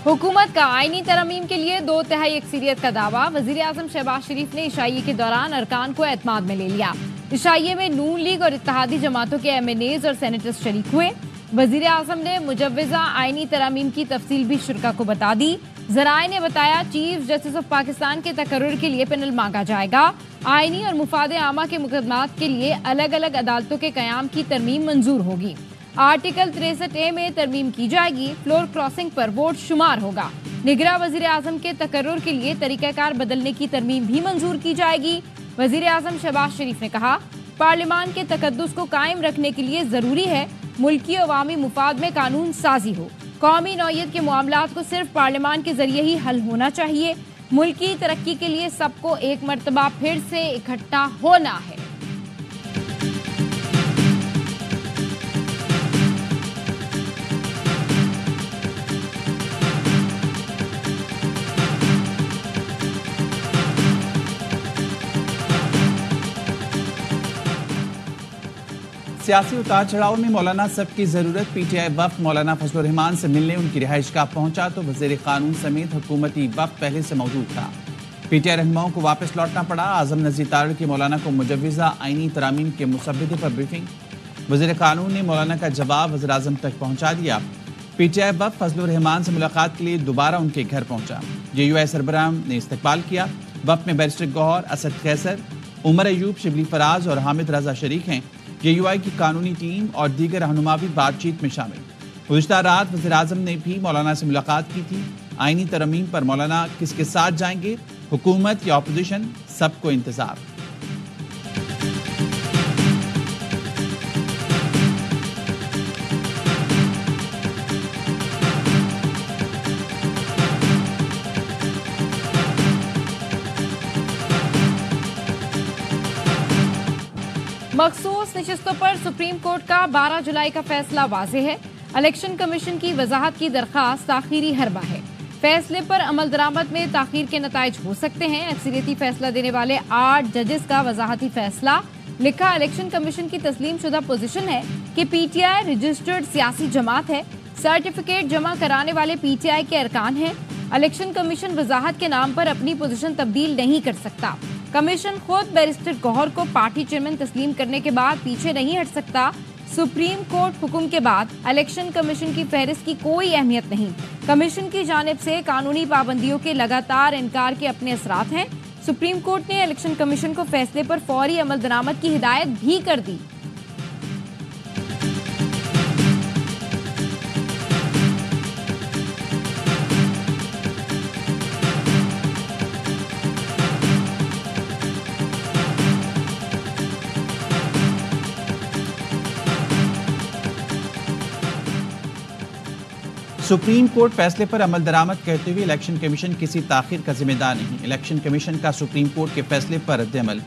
हुकूमत का आईनी तरमीम के लिए 2/3 अक्सरियत का दावा। वजीर आजम शहबाज शरीफ ने इशाइये के दौरान अरकान को एतमाद में ले लिया। इशाइये में नून लीग और इत्तेहादी जमातों के MNAs और सेनेटर्स शरीक हुए। वजीर आजम ने मुजव्वज़ा आईनी तरमीम की तफसील भी शुरा को बता दी। जराए ने बताया चीफ जस्टिस ऑफ पाकिस्तान के तकर्रुर के लिए पैनल मांगा जाएगा। आईनी और मुफाद आमा के मुकदमात के लिए अलग अलग अदालतों के कयाम की तरमीम मंजूर होगी। आर्टिकल 63A में तरमीम की जाएगी। फ्लोर क्रॉसिंग पर वोट शुमार होगा। निगरां वजीर आजम के तकर्रुर के लिए तरीकाकार बदलने की तरमीम भी मंजूर की जाएगी। वजीर आजम शहबाज शरीफ ने कहा पार्लियामान के तकद्दुस को कायम रखने के लिए जरूरी है मुल्की अवामी मुफाद में कानून साजी हो। कौमी नौयत के मामलात को सिर्फ पार्लियामान के जरिए ही हल होना चाहिए। मुल्की तरक्की के लिए सबको एक मरतबा फिर से इकट्ठा होना है। सियासी उतार चढ़ाव में मौलाना सब की जरूरत। PTI वफ़द मौलाना फजलुर रहमान से मिलने उनकी रिहाइशगाह पहुंचा तो वज़ीर कानून समेत हुकूमती वफ़द पहले से मौजूद था। PTI रहनुमाओं को वापस लौटना पड़ा। आजम नज़ीर तारड़ की मौलाना को मुजव्वज़ा आईनी तरामीम के मुसव्विदे पर ब्रीफिंग। वज़ीर कानून ने मौलाना का जवाब वज़ीर आज़म तक पहुंचा दिया। PTI वफ़द फजलुर रहमान से मुलाकात के लिए दोबारा उनके घर पहुंचा। JUI सरबराह ने इस्तकबाल किया। वफ़द में बैरिस्टर गौहर, असद कैसर, उमर अयूब, शिबली फराज और हामिद रजा शरीक हैं। JUI की कानूनी टीम और दीगर रहनुमा भी बातचीत में शामिल। गुज़िश्ता रात वज़ीर आज़म ने भी मौलाना से मुलाकात की थी। आईनी तरमीम पर मौलाना किसके साथ जाएंगे, हुकूमत या अपोजिशन, सबको इंतजार। मखसूस नशिस्तों पर सुप्रीम कोर्ट का 12 जुलाई का फैसला वाज़ेह है। इलेक्शन कमीशन की वजाहत की दरखास्त ताखीरी हरबा है। फैसले पर अमल दरामद में ताखीर के नताइज हो सकते हैं। अक्सरियती फैसला देने वाले 8 जजेस का वजाहती फैसला। लिखा इलेक्शन कमीशन की तस्लीम शुदा पोजीशन है कि PTI रजिस्टर्ड सियासी जमात है। सर्टिफिकेट जमा कराने वाले PTI के अरकान हैं। इलेक्शन कमीशन वजाहत के नाम पर अपनी पोजीशन तब्दील नहीं कर सकता। कमीशन खुद बैरिस्टर गौहर को पार्टी चेयरमैन तस्लीम करने के बाद पीछे नहीं हट सकता। सुप्रीम कोर्ट हुक्म के बाद इलेक्शन कमीशन की फहरिस्त की कोई अहमियत नहीं। कमीशन की जानिब से कानूनी पाबंदियों के लगातार इनकार के अपने असरात हैं। सुप्रीम कोर्ट ने इलेक्शन कमीशन को फैसले पर फौरी अमल दरामद की हिदायत भी कर दी। सुप्रीम कोर्ट फैसले पर अमल दरामद कहते हुए इलेक्शन कमीशन किसी ताखिर का जिम्मेदार नहीं। इलेक्शन कमीशन का सुप्रीम कोर्ट के फैसले पर रद्द-ए-अमल।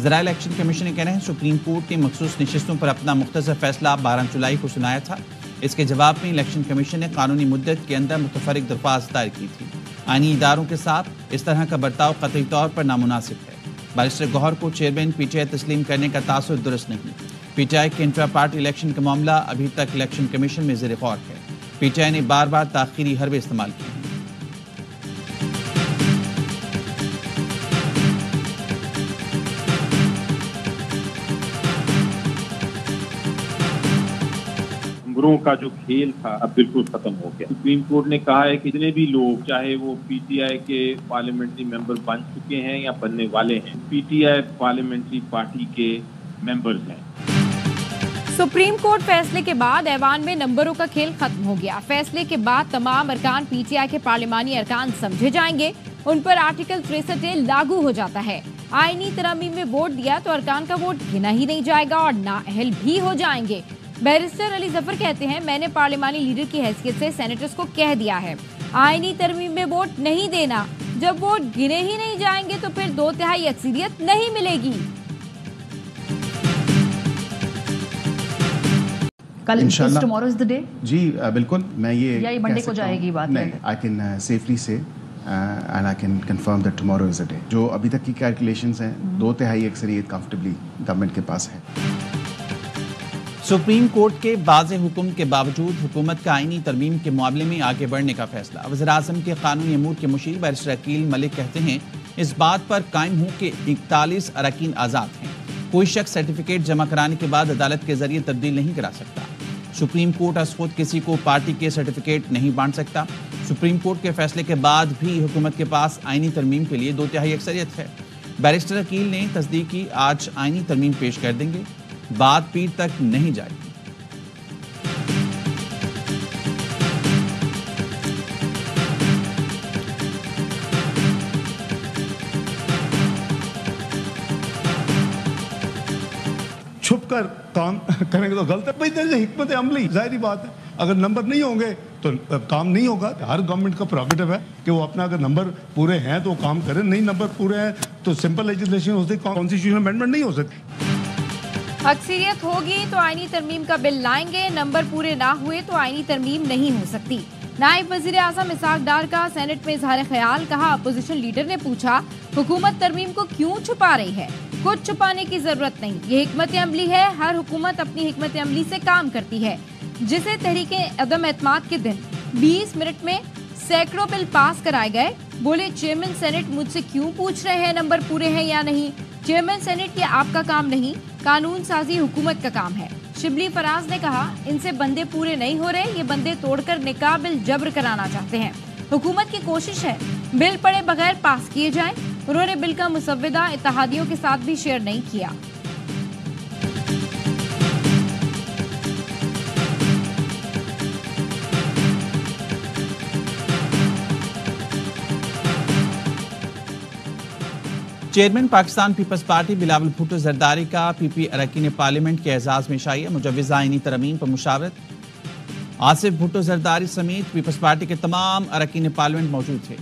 ज़रा इलेक्शन कमीशन ने कह रहे हैं सुप्रीम कोर्ट ने मखसूस नशिस्तों पर अपना मुख्तसर फैसला 12 जुलाई को सुनाया था। इसके जवाब में इलेक्शन कमीशन ने कानूनी मुद्दत के अंदर मुतफरिक दरख्वास्त दायर की थी। आईनी इदारों के साथ इस तरह का बर्ताव कतई तौर पर नामुनासिब है। बैरिस्टर गौहर को चेयरमैन PTI तस्लीम करने का तासुर दुरुस्त नहीं। PTI के इंट्रा पार्टी इलेक्शन का मामला अभी तक इलेक्शन कमीशन में ज़ेर गौर है। PTI ने बार बार ताखीरी हरबे इस्तेमाल किए हैं। नंबरों का जो खेल था अब बिल्कुल खत्म हो गया। सुप्रीम कोर्ट ने कहा है कि जितने भी लोग चाहे वो PTI के पार्लियामेंट्री मेंबर बन चुके हैं या बनने वाले हैं, PTI पार्लियामेंट्री पार्टी के मेंबर्स हैं। सुप्रीम कोर्ट फैसले के बाद ऐवान में नंबरों का खेल खत्म हो गया। फैसले के बाद तमाम अरकान PTI के पार्लिमानी अरकान समझे जाएंगे। उन पर आर्टिकल 63A लागू हो जाता है। आईनी तरमीम में वोट दिया तो अरकान का वोट गिना ही नहीं जाएगा और नाअहल भी हो जाएंगे। बैरिस्टर अली जफर कहते हैं मैंने पार्लिमानी लीडर की हैसियत से सेनेटर्स को कह दिया है आईनी तरमीम में वोट नहीं देना। जब वोट गिने ही नहीं जाएंगे तो फिर 2/3 अक्सरियत नहीं मिलेगी। कल टुमारो इज द डे जी बिल्कुल। मैं ये मंडे को जाएगी बात नहीं। आई कैन सेफली से and I can confirm that tomorrow is the day. जो अभी तक की कैलकुलेशंस हैं 2/3 अक्सरियत कंफर्टेबली गवर्नमेंट के पास है। सुप्रीम कोर्ट के वाज़ेह हुक्म के बावजूद हुकूमत का आईनी तरमीम के मामले में आगे बढ़ने का फैसला। वज़ीर-ए-आज़म के कानूनी अमूर के मुशीर बैरिस्टर अकील मलिक कहते हैं, इस बात पर कायम हूँ कि 41 अरकान आज़ाद हैं। कोई शख्स सर्टिफिकेट जमा कराने के बाद अदालत के जरिए तब्दील नहीं करा सकता। सुप्रीम कोर्ट अस खुद किसी को पार्टी के सर्टिफिकेट नहीं बांट सकता। सुप्रीम कोर्ट के फैसले के बाद भी हुकूमत के पास आईनी तरमीम के लिए 2/3 अक्सरियत है। बैरिस्टर अकील ने तस्दीक की, आज आईनी तरमीम पेश कर देंगे, बात पीर तक नहीं जाएगी। छुप कर काम करेंगे तो गलत है भाई। देयर इज हिकमत अमली, जाहिर बात है। अगर नंबर नहीं होंगे तो काम नहीं होगा। हर गवर्नमेंट का प्रोगेटिव है कि वो अपना अगर नंबर पूरे हैं तो वो काम करे, नहीं नंबर पूरे हैं तो सिंपल लेजिस्लेशन हो सकती, कॉन्स्टिट्यूशनल अमेंडमेंट नहीं हो सकती। अक्सरियत होगी तो आईनी तरमीम का बिल लाएंगे, नंबर पूरे ना हुए तो आईनी तरमीम नहीं हो सकती। नायब वजीर आजम इसाक डार का सेनेट में इजहार ख्याल। कहा, अपोजिशन लीडर ने पूछा, हुकूमत तरमीम को क्यों छुपा रही है? कुछ छुपाने की जरूरत नहीं, ये हिकमत अमली है। हर हुकूमत अपनी हिकमत अमली से काम करती है। जिसे तहरीके अदम एतमाद के दिन 20 मिनट में सैकड़ों बिल पास कराए गए। बोले, चेयरमैन सेनेट मुझसे क्यों पूछ रहे हैं नंबर पूरे हैं या नहीं? चेयरमैन सेनेट ये आपका काम नहीं, कानून साजी हुकूमत का काम है। शिबली फराज ने कहा, इनसे बंदे पूरे नहीं हो रहे, ये बंदे तोड़कर निकाह बिल जब्र कराना चाहते हैं। हुकूमत की कोशिश है बिल पढ़े बगैर पास किए जाएं। उन्होंने बिल का मुसव्विदा इत्तेहादियों के साथ भी शेयर नहीं किया। Chairman Pakistan people's party Bilawal Bhutto Zardari का पीपी अरकान पार्लियामेंट के एजाज में शाइया। मुजव्विज़ा आईनी तरमीम पर मुशावरत। आसिफ भुट्टो जरदारी समेत पीपल्स पार्टी के तमाम अरकान पार्लियामेंट मौजूद थे।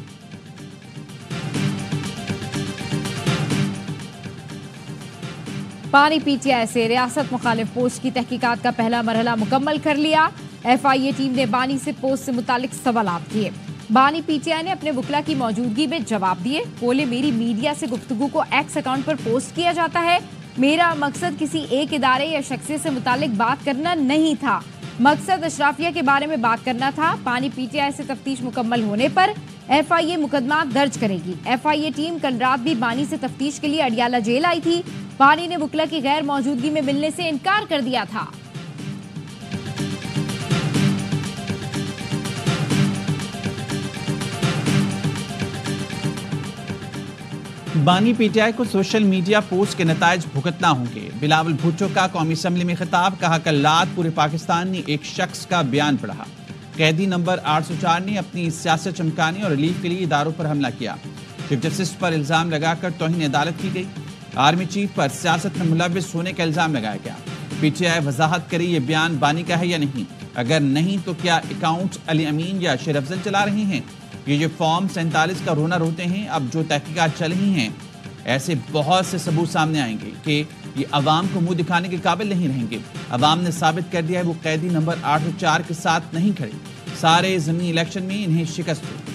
पानी पीटीआई से रियासत मुखालिफ पोस्ट की तहकीकात का पहला मरहला मुकम्मल कर लिया। FIA टीम ने बानी से पोस्ट से मुतालिक सवालात किए। बानी पीटीआई ने अपने वकला की मौजूदगी में जवाब दिए। बोले, मेरी मीडिया से गुफ्तगू को एक्स अकाउंट पर पोस्ट किया जाता है। मेरा मकसद किसी एक इदारे या शख्सियत से मुतालिक बात करना नहीं था, मकसद अशराफिया के बारे में बात करना था। पानी पीटीआई से तफ्तीश मुकम्मल होने पर FIA मुकदमा दर्ज करेगी। FIA टीम कल रात भी बानी से तफ्तीश के लिए अडियाला जेल आई थी। बानी ने वकला की गैर मौजूदगी में मिलने से इनकार कर दिया था। बानी पीटीआई को सोशल मीडिया पोस्ट के नतायज भुगतना होंगे। बिलावल भुट्टो का कौमी असम्बली में खिताब। कहा, कल रात पूरे पाकिस्तान ने एक शख्स का बयान पढ़ा। कैदी नंबर 804 ने अपनी सियासत चमकाने और रिलीफ के लिए इदारों पर हमला किया। चीफ जस्टिस पर इल्जाम लगाकर तौहीन अदालत की गई। आर्मी चीफ पर सियासत में मुलव्विस होने का इल्जाम लगाया गया। पीटीआई वजाहत करे ये बयान बानी का है या नहीं। अगर नहीं तो क्या अकाउंट अली अमीन या शेर अफजल चला रहे हैं? ये जो फॉर्म 47 का रोना रोते हैं, अब जो तहकीकात चल रही हैं, ऐसे बहुत से सबूत सामने आएंगे कि ये अवाम को मुंह दिखाने के काबिल नहीं रहेंगे। अवाम ने साबित कर दिया है वो कैदी नंबर 804 के साथ नहीं खड़े। सारे ज़मीनी इलेक्शन में इन्हें शिकस्त हुई।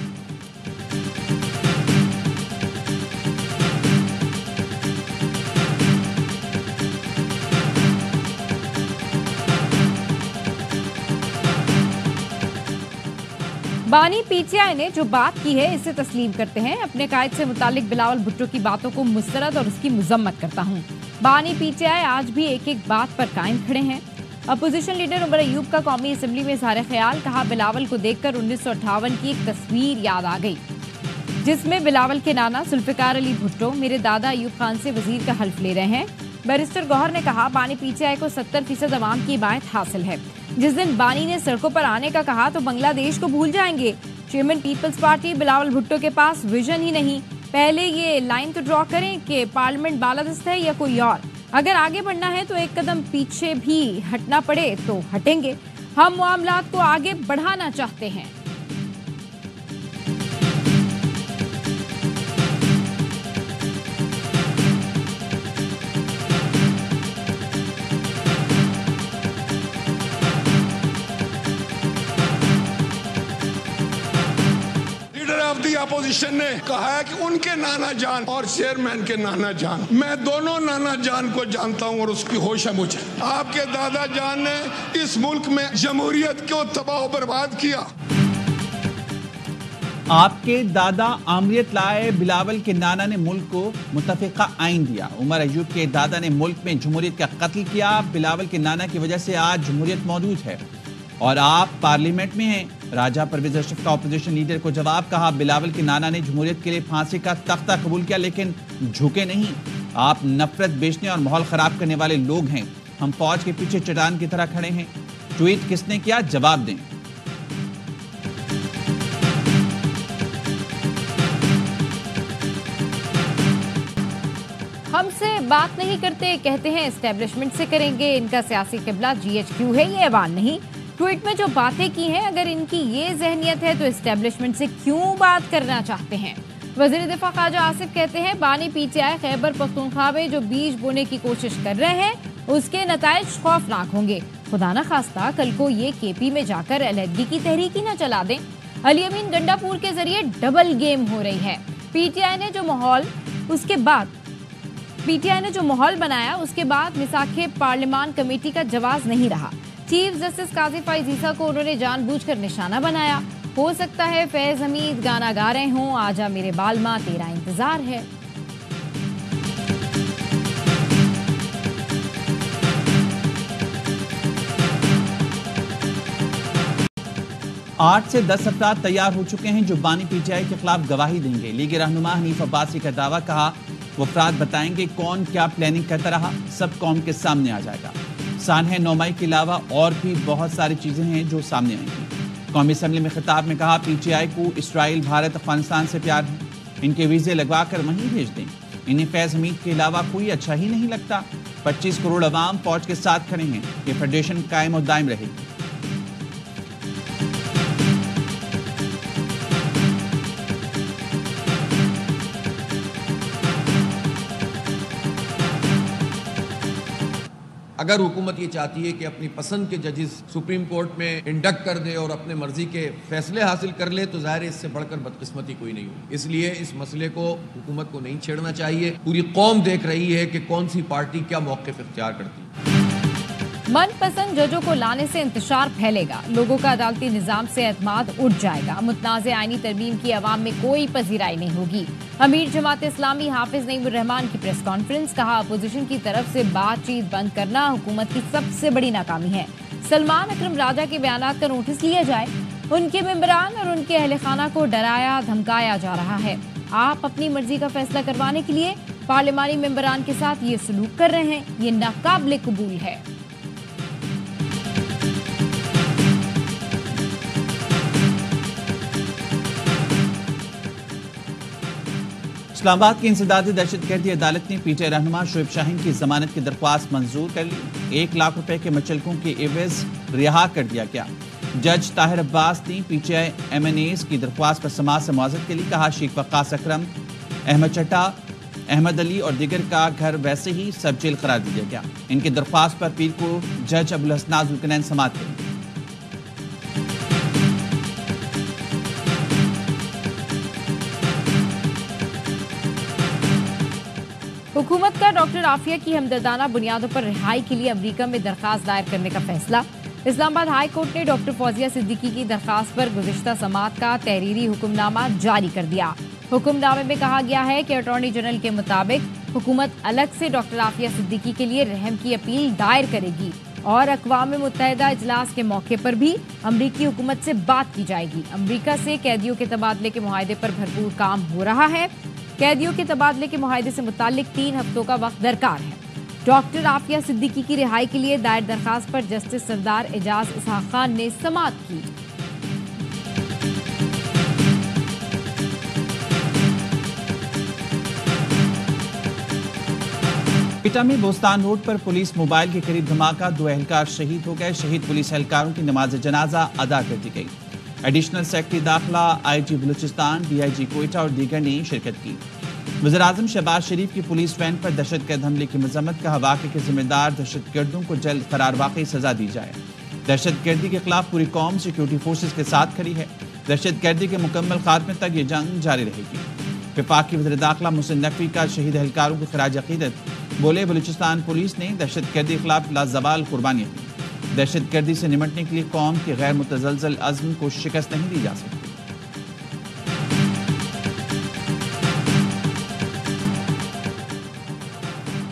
बानी पीटीआई ने जो बात की है इसे तस्लीम करते हैं। अपने कायद से मुतालिक बिलावल भुट्टो की बातों को मुस्तरद और उसकी मुजम्मत करता हूँ। बानी पीटीआई आज भी एक एक बात पर कायम खड़े हैं। अपोजिशन लीडर उमर अयूब का कौमी असम्बली में इज़हार ख्याल। कहा, बिलावल को देखकर 1958 की एक तस्वीर याद आ गई, जिसमें बिलावल के नाना जुल्फ़िकार अली भुट्टो मेरे दादा अयूब खान से वजीर का हल्फ ले रहे हैं। बैरिस्टर गौहर ने कहा, बानी पीटीआई को 70% अवाम की हिमायत हासिल है। जिस दिन बानी ने सड़कों पर आने का कहा तो बांग्लादेश को भूल जाएंगे। Chairman people's party Bilawal Bhutto के पास विजन ही नहीं। पहले ये लाइन तो ड्रॉ करें कि पार्लियामेंट बालादस्त है या कोई और। अगर आगे बढ़ना है तो एक कदम पीछे भी हटना पड़े तो हटेंगे। हम मामलात को आगे बढ़ाना चाहते हैं। अपोजिशन ने कहा है कि उनके नाना जान और चेयरमैन के नाना जान, मैं दोनों नाना जान को जानता हूं और उसकी होश है मुझे। आपके दादा जान ने इस मुल्क में जमहूरियत को तबाह बर्बाद किया। आपके दादा आमरीत लाए, बिलावल के नाना ने मुल्क को मुतफिका आइन दिया। उमर अयूब के दादा ने मुल्क में जमहूरियत का कत्ल किया। बिलावल के नाना की वजह से आज जमहूरियत मौजूद है और आप पार्लियामेंट में हैं। राजा परवेज अशरफ का अपोजिशन लीडर को जवाब, कहा बिलावल के नाना ने जमहूरियत के लिए फांसी का तख्ता कबूल किया लेकिन झुके नहीं। आप नफरत बेचने और माहौल खराब करने वाले लोग हैं। हम फौज के पीछे चट्टान की तरह खड़े हैं। ट्वीट किसने किया, जवाब दें। हमसे बात नहीं करते, कहते हैं एस्टेब्लिशमेंट से करेंगे। इनका सियासी किबला GHQ है, ये ऐवान नहीं। ट्वीट में जो बातें की हैं, अगर इनकी ये जहनियत है तो एस्टेब्लिशमेंट से क्यों बात करना चाहते हैं। वज़ीर दिफा ख्वाजा आसिफ कहते हैं बानी PTI खैबर पख्तूनख्वा में जो बीज बोने की कोशिश कर रहे हैं उसके नताइज खौफनाक होंगे। खुदा न खास्ता कल को ये KP में जाकर अलहदगी की तहरीक ही न चला दें। अली अमीन गंडापुर के जरिए डबल गेम हो रही है। PTI ने जो माहौल बनाया उसके बाद मिसाखे पार्लिमान कमेटी का जवाब नहीं रहा। चीफ जस्टिस काजी फैज ईसा को उन्होंने जानबूझकर निशाना बनाया। हो सकता है फैज हमीद गाना गा रहे हों, आजा मेरे बालमा तेरा इंतजार है। 8 से 10 अफराद तैयार हो चुके हैं जो बानी PTI के खिलाफ गवाही देंगे। लीग रहनुमा हनीफ अब्बासी का दावा, कहा वो अफराद बताएंगे कौन क्या प्लानिंग करता रहा, सब कौम के सामने आ जाएगा। सानह नौमाई के अलावा और भी बहुत सारी चीजें हैं जो सामने आएंगी। कौमी असम्बली में खिताब में कहा PTI को इसराइल, भारत, अफगानिस्तान से प्यार है, इनके वीजे लगवा कर वहीं भेज दें। इन्हें फैज हमीद के अलावा कोई अच्छा ही नहीं लगता। 25 करोड़ अवाम फौज के साथ खड़े हैं। ये फेडरेशन कायम और दायम रहेगी। अगर हुकूमत ये चाहती है कि अपनी पसंद के जजेस सुप्रीम कोर्ट में इंडक्ट कर दे और अपने मर्जी के फैसले हासिल कर ले तो जाहिर है इससे बढ़कर बदकिस्मती कोई नहीं होगी। इसलिए इस मसले को हुकूमत को नहीं छेड़ना चाहिए। पूरी कौम देख रही है कि कौन सी पार्टी क्या मौक़िफ़ इख्तियार करती है। मनपसंद जजों को लाने से इंतशार फैलेगा, लोगों का अदालती निजाम से एतमाद उठ जाएगा। मुतनाज़ आईनी तरमीम की अवाम में कोई पजीराई नहीं होगी। अमीर जमात इस्लामी हाफिज नईमुर रहमान की प्रेस कॉन्फ्रेंस, कहा अपोजिशन की तरफ से बातचीत बंद करना हुकूमत की सबसे बड़ी नाकामी है। सलमान अकरम राजा के बयानात का नोटिस लिया जाए। उनके मेंबरान और उनके अहले खाना को डराया धमकाया जा रहा है। आप अपनी मर्जी का फैसला करवाने के लिए पार्लिमानी मेंबरान के साथ ये सलूक कर रहे हैं, ये नाकाबिले कबूल है। इस्लामाबाद की इंसदादी दहशतगर्दी अदालत ने PTI रहनुमा शोएब शाहीन की जमानत की दरख्वास्त मंजूर कर ली। 1 लाख रुपए के मचलकों के एवज रिहा कर दिया गया। जज ताहिर अब्बास ने PTI MNAs की दरख्वास्त पर समाअत से मुआवजत के लिए कहा शेख वक्कास अकरम, अहमद चट्टा, अहमद अली और दिगर का घर वैसे ही सब जेल करार दिया गया। इनकी दरख्वास्त पर पीर को जज अबुल हसनाज जुल्कनैन समाअत करेंगे। हुकूमत का डॉक्टर आफिया की हमदर्दाना बुनियादों पर रिहाई के लिए अमेरिका में दरखास्त दायर करने का फैसला। इस्लामाबाद हाई कोर्ट ने डॉक्टर फौजिया सिद्दीकी की दरखास्त पर गुज़िश्ता समाअत का तहरीरी हुक्मनामा जारी कर दिया। हुक्मनामे में कहा गया है कि अटॉर्नी जनरल के मुताबिक हुकूमत अलग से डॉक्टर आफिया सिद्दीकी के लिए रहम की अपील दायर करेगी और अक़वाम मुत्तहिदा इजलास के मौके पर भी अमरीकी हुकूमत से बात की जाएगी। अमरीका से कैदियों के तबादले के मुआहदे पर भरपूर काम हो रहा है। कैदियों के तबादले के मुआहदे से मुताल्लिक 3 हफ्तों का वक्त दरकार है। डॉक्टर आफिया सिद्दीकी की रिहाई के लिए दायर दरखास्त पर जस्टिस सरदार एजाज इसहाक खान ने समाअत की। इटा में बोस्तान रोड पर पुलिस मोबाइल के करीब धमाका, 2 एहलकार शहीद हो गए। शहीद पुलिस एहलकारों की नमाज जनाजा अदा कर दी गई। एडिशनल सेक्रेटरी दाखिला, IG बलूचिस्तान, DIG कोयटा और दीगर ने शिरकत की। वज़ीर-ए-आज़म शहबाज शरीफ की पुलिस वैन पर दहशतगर्द हमले की मजम्मत, कहा वाक़े के जिम्मेदार दहशतगर्दों को जल्द करार वाकई सजा दी जाए। दहशतगर्दी के खिलाफ पूरी कौम सिक्योरिटी फोर्सेस के साथ खड़ी है। दहशतगर्दी के मुकम्मल खात्मे तक ये जंग जारी रहेगी। वफाकी वज़ीर दाखिला मोहसिन नकवी का शहीद एहलकारों को खराज अकीदत। बोले, बलूचिस्तान पुलिस ने दहशतगर्दी के खिलाफ लाजवाल कुर्बानियां दी। दहशतगर्दी से निपटने के लिए कौम के गैर मुतज़लज़ल अज़्म को शिकस्त नहीं दी जा सकती।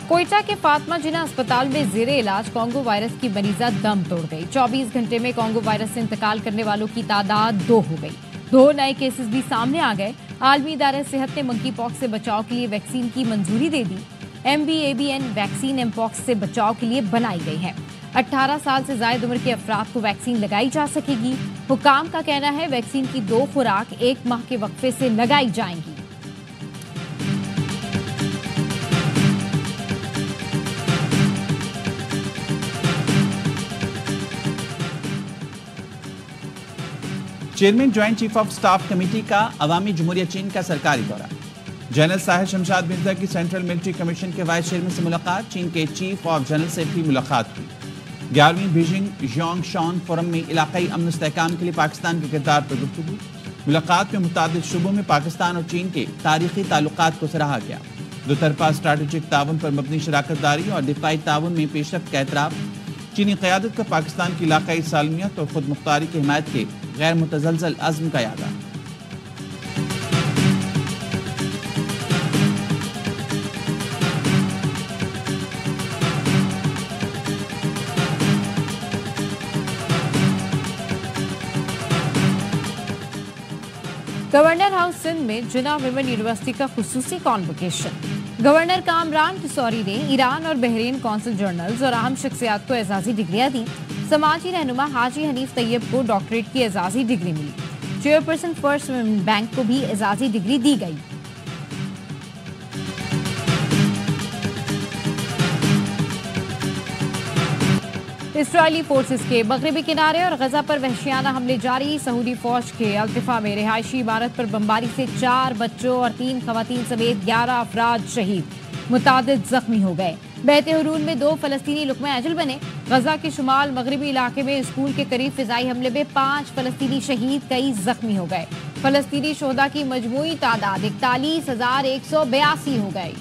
कोयटा के फातिमा जिना अस्पताल में ज़ेरे इलाज कोंगो वायरस की मरीजा दम तोड़ गई। 24 घंटे में कोंगो वायरस से इंतकाल करने वालों की तादाद 2 हो गई। 2 नए केसेस भी सामने आ गए। आलमी इदारे सेहत ने मंकी पॉक्स से बचाव के लिए वैक्सीन की मंजूरी दे दी। MBABN वैक्सीन एमपॉक्स से बचाव के लिए बनाई गई है। 18 साल से ज्यादा उम्र के अफराद को वैक्सीन लगाई जा सकेगी। हुकाम का कहना है वैक्सीन की 2 खुराक 1 माह के वक्फे से लगाई जाएंगी। Chairman joint chief of staff committee का अवामी जमहूरिया चीन का सरकारी दौरा। जनरल साहिब शमशाद मिर्जा की सेंट्रल मिलिट्री कमीशन के वाइस चेयरमैन से मुलाकात। चीन के चीफ ऑफ जनरल से भी मुलाकात हुई। 11वीं बीजिंग योंगशान फोरम में इलाकाई अमन इस्तेहकाम के लिए पाकिस्तान के किरदार पर गुफ्तगू। मुलाकात में मुताबिद शुबों में पाकिस्तान और चीन के तारीखी ताल्लुकात को सराहा गया। दो तरफा स्ट्रैटेजिक ताउन पर मबनी शराकतदारी और दिफाई ताउन में पेशरफ्त का एतराफ़। चीनी क़यादत का पाकिस्तान की इलाकाई सालमियत और खुद मुख्तारी की हिमायत के गैर मुतज़लज़ल अज़्म का यादा। गवर्नर हाउस सिंध में जिना विमेन यूनिवर्सिटी का खुसूसी कॉन्वोकेशन। गवर्नर कामरान किशोरी ने ईरान और बहरीन कौंसल जर्नल्स और अहम शख्सियात को एजाजी डिग्रियां दी। समाजी रहनुमा हाजी हनीफ तैयब को डॉक्टरेट की एजाजी डिग्री मिली। चेयरपर्सन फर्स्ट वुमेन बैंक को भी एजाजी डिग्री दी गई। इस्राएली फोर्सेस के मगरबी किनारे और गजा पर वहशियाना हमले जारी। सऊदी फौज के अल्तिफा में रिहायशी इमारत पर बमबारी से 4 बच्चों और 3 खवातीन समेत 11 अफराद शहीद, मुतादिद जख्मी हो गए। बहते हुरून में 2 फलस्तीनी लुक़्मे अजल बने। गजा के शुमाल मगरबी इलाके में स्कूल के करीब फिजाई हमले में 5 फलस्तीनी शहीद, कई जख्मी हो गए। फलस्तीनी शोहदा की मजमूई तादाद 41,182 हो गई।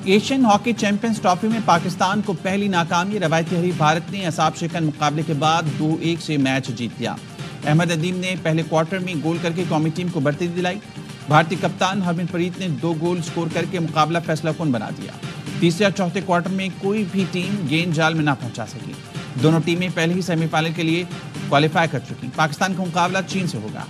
एशियन हॉकी चैंपियंस ट्रॉफी में पाकिस्तान को पहली नाकामी। रवायती हरीफ भारत ने असाब शिकन मुकाबले के बाद 2-1 से मैच जीत लिया। अहमद अदीम ने पहले क्वार्टर में गोल करके कौमी टीम को बढ़ती दिलाई। भारतीय कप्तान हरमनप्रीत ने 2 गोल स्कोर करके मुकाबला फैसलाकुन बना दिया। तीसरे और चौथे क्वार्टर में कोई भी टीम गेंद जाल में ना पहुंचा सकी। दोनों टीमें पहले ही सेमीफाइनल के लिए क्वालिफाई कर चुकी। पाकिस्तान का मुकाबला चीन से होगा।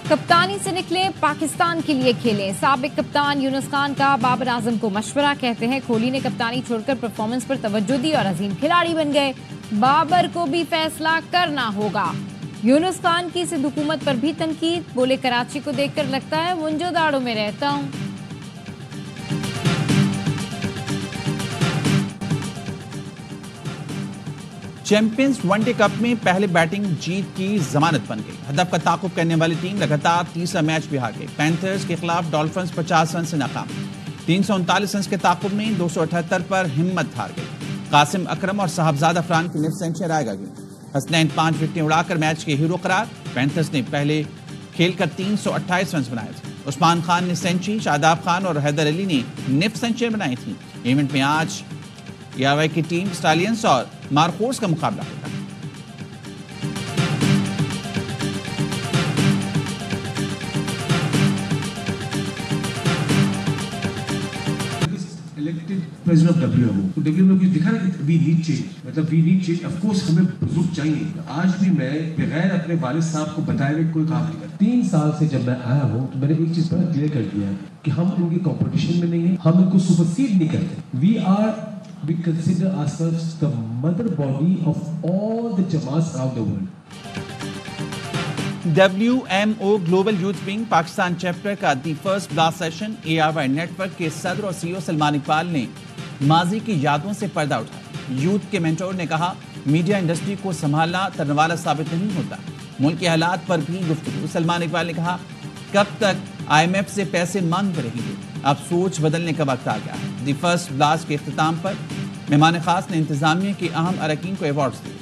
कप्तानी से निकले पाकिस्तान के लिए खेले। साबिक कप्तान यूनुस खान का बाबर आजम को मशवरा। कहते हैं कोहली ने कप्तानी छोड़कर परफॉर्मेंस पर तवज्जो दी और अजीम खिलाड़ी बन गए। बाबर को भी फैसला करना होगा। यूनुस खान की सिंध हुकूमत पर भी तनकीद। बोले, कराची को देखकर लगता है मुंजो दाड़ों में रहता हूं। चैंपियंस वनडे कप में पहले बैटिंग जीत की जमानत बन गई। हदफ का ताकुब करने वाली टीम लगातार तीसरा मैच भी हार गई। पैंथर्स के खिलाफ डॉल्फिन्स 50 रन से नाकाम। 339 रन के ताकुब में 278 पर हिम्मत हार गई। कासिम अकरम और साहबजादा अफरान की निफ्ट सेंचुरी आएगा गई। हसनैन 5 विकेटें उड़ाकर मैच के हीरो करार। पैंथर्स ने पहले खेलकर 328 रन बनाए थे। उस्मान खान ने सेंचुरी, शादाब खान और हैदर अली ने निफ्ट सेंचुरी बनाई थी। इवेंट में आज यावाई की टीम स्टालियंस और मारकोर्स का मुकाबला होगा। प्रेसिडेंट ऑफ WMO, तो WMO कुछ दिखा रहा है वी नीड चेंज, मतलब we need change. Of course हमें बुजुर्ग चाहिए। आज भी मैं बगैर अपने वालिद साहब को बताए हुए कोई काम नहीं करता। 3 साल से जब मैं आया हूँ तो मैंने एक चीज बड़ा क्लियर कर दिया है कि हम इनके कंपटीशन में नहीं है, हम इनको सुपरसीड नहीं करते। We consider ourselves the mother body of all the jamaats around the world. WMO global youth wing Pakistan chapter का the first blast session ARY network के सदर और CEO सलमान इकबाल ने माजी की यादों से पर्दा उठाया। यूथ के मेंटोर ने कहा, मीडिया इंडस्ट्री को संभालना तरनवाला साबित नहीं होता, मुल्क के हालात पर भी गुफ्तगू। सलमान इकबाल ने कहा, कब तक IMF से पैसे मांगते रहेंगे, अब सोच बदलने का वक्त आ गया है। दी फर्स्ट ब्लास्ट के इख्तिताम पर मेहमान खास ने इंतजामिया के अहम अरकान को अवार्ड्स दिए।